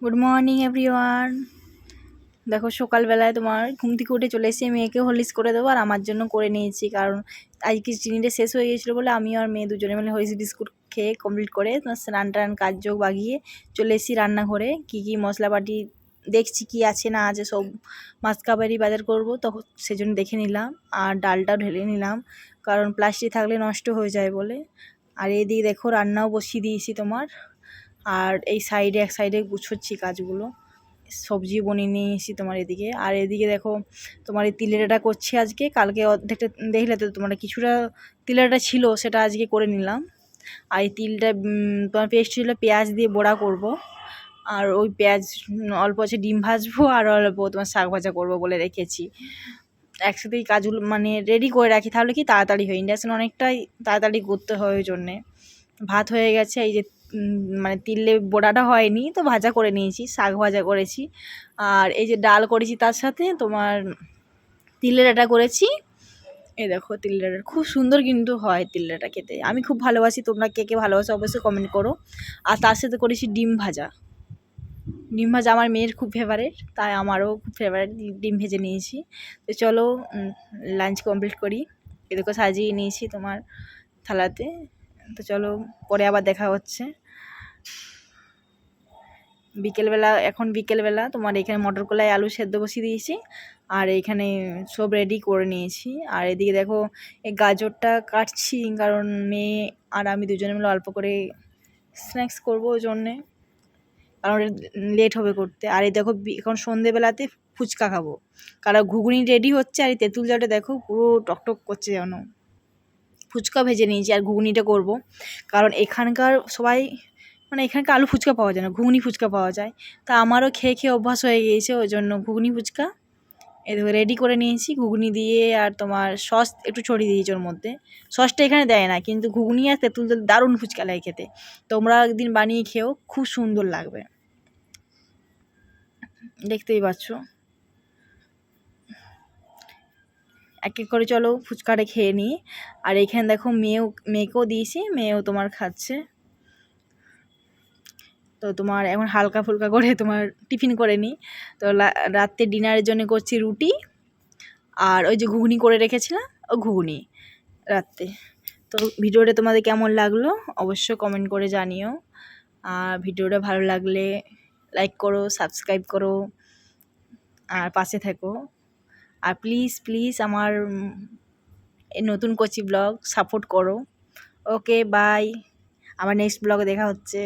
Good morning everyone. দেখো সকালবেলায় তোমার ঘুম থেকে উঠে চলে এসেছি, মেয়েকে হরলিক্স করে দেবো আর আমার জন্য করে নিয়েছি, কারণ আজকে চিনিটা শেষ হয়ে গিয়েছিলো বলে আমি আর মেয়ে দুজনে মিলে হরলিক্স বিস্কুট খেয়ে কমপ্লিট করে স্নান টান কাজ যোগ বাগিয়ে চলে এসেছি রান্নাঘরে। কী কী মশলাপাটি দেখছি কি আছে না আছে, সব মাসকাবারি বাজার করব, তখন সেজন্য দেখে নিলাম আর ডালটাও ঢেলে নিলাম, কারণ প্লাস্টিক থাকলে নষ্ট হয়ে যায় বলে। আর এদিকে দেখো রান্নাও বসিয়ে দিয়েছি তোমার, আর এই সাইডে এক সাইডে গুছোচ্ছি কাজগুলো, সবজি বনিয়ে নিয়ে এসেছি তোমার এদিকে। আর এদিকে দেখো তোমার এই তিলেটা করছি আজকে, কালকে অর্ধেকটা দেখলে তো তোমার কিছুটা তিলেটা ছিল, সেটা আজকে করে নিলাম। আর এই তিলটা তোমার পেস্ট ছিল, পেঁয়াজ দিয়ে বড়া করব, আর ওই পেঁয়াজ অল্প আছে ডিম ভাজবো আর অল্প তোমার শাক ভাজা করবো বলে রেখেছি। একসাথেই কাজগুলো মানে রেডি করে রাখি, তাহলে কি তাড়াতাড়ি হয়, ইন্ডাকশান অনেকটাই তাড়াতাড়ি করতে হয়, ওই জন্যে। ভাত হয়ে গেছে, এই যে মানে তিলে বড়াটা হয়নি তো ভাজা করে নিয়েছি, শাক ভাজা করেছি, আর এই যে ডাল করেছি, তার সাথে তোমার তিলের ডাঁটা করেছি। এই দেখো তিলের ডাঁটা খুব সুন্দর কিন্তু হয়, তিলের ডাঁটা খেতে আমি খুব ভালোবাসি, তোমরা কে কে ভালোবাসো অবশ্যই কমেন্ট করো। আর তার সাথে করেছি ডিম ভাজা। ডিম ভাজা আমার মেয়ের খুব ফেভারিট, তাই আমারও খুব ফেভারিট, ডিম ভেজে নিয়েছি। তো চলো লাঞ্চ কমপ্লিট করি। এদিকে সাজিয়ে নিয়েছি তোমার থালাতে। তো চলো পরে আবার দেখা হচ্ছে বিকেলবেলা। এখন বিকেলবেলা তোমার এখানে মটর কলাই আলু সেদ্ধ বসিয়ে দিয়েছি, আর এইখানে সব রেডি করে নিয়েছি। আর এদিকে দেখো এই গাজরটা কাটছি, কারণ মেয়ে আর আমি দুজনে মিলে অল্প করে স্ন্যাক্স করবো, ওই জন্যে, কারণ লেট হবে করতে। আর এই দেখো এখন সন্ধেবেলাতে ফুচকা খাবো, কারণ ঘুগনি রেডি হচ্ছে, আর এই তেঁতুল জলটা দেখো পুরো টকটক করছে যেন। ফুচকা ভেজে নিয়েছি আর ঘুগনিটা করব, কারণ এখানকার সবাই মানে এখানকার আলু ফুচকা পাওয়া যায় না, ঘুগনি ফুচকা পাওয়া যায়। তা আমারও খেয়ে খেয়ে অভ্যাস হয়ে গিয়েছে, ওই জন্য ঘুগনি ফুচকা এই দেখো রেডি করে নিয়েছি, ঘুগনি দিয়ে আর তোমার সস একটু ছড়িয়ে দিয়েছি ওর মধ্যে। সসটা এখানে দেয় না, কিন্তু ঘুগনি আর তেঁতুল জল দারুণ ফুচকা লাগে খেতে, তোমরা একদিন বানিয়ে খেও, খুব সুন্দর লাগবে, দেখতেই পাচ্ছ। এক এক করে চলো ফুচকাটা খেয়ে নিই। আর এখানে দেখো মেয়েকেও দিয়েছি, মেয়েও তোমার খাচ্ছে। তো তোমার এখন হালকা ফুলকা করে তোমার টিফিন করে নিই। তো রাত্রে ডিনারের জন্য করছি রুটি, আর ওই যে ঘুগনি করে রেখেছিলাম ও ঘুগনি রাত্রে। তো ভিডিওটা তোমাদের কেমন লাগলো অবশ্যই কমেন্ট করে জানিও, আর ভিডিওটা ভালো লাগলে লাইক করো, সাবস্ক্রাইব করো, আর পাশে থেকো। আর প্লিজ প্লিজ আমার এই নতুন কচি ব্লগ সাপোর্ট করো। ওকে বাই, আবার নেক্সট ব্লগে দেখা হচ্ছে।